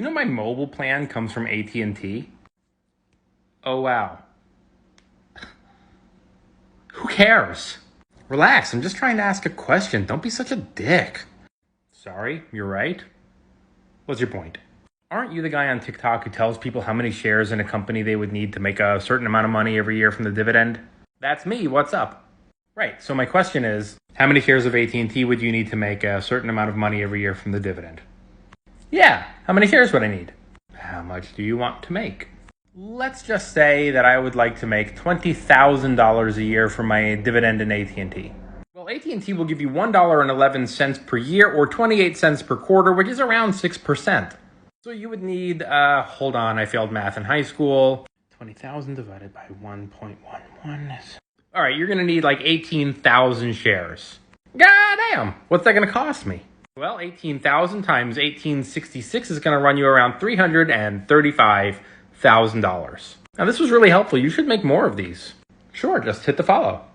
You know my mobile plan comes from AT&T? Oh, wow. Who cares? Relax, I'm just trying to ask a question. Don't be such a dick. Sorry, you're right. What's your point? Aren't you the guy on TikTok who tells people how many shares in a company they would need to make a certain amount of money every year from the dividend? That's me, what's up? Right, so my question is, how many shares of AT&T would you need to make a certain amount of money every year from the dividend? Yeah, how many shares would I need? How much do you want to make? Let's just say that I would like to make $20,000 a year from my dividend in AT&T. Well, AT&T will give you $1.11 per year or 28 cents per quarter, which is around 6%. So you would need, hold on, I failed math in high school. 20,000 divided by 1.11 is... All right, you're going to need like 18,000 shares. God damn, what's that going to cost me? Well, 18,000 times 1866 is going to run you around $335,000. Now, this was really helpful. You should make more of these. Sure, just hit the follow.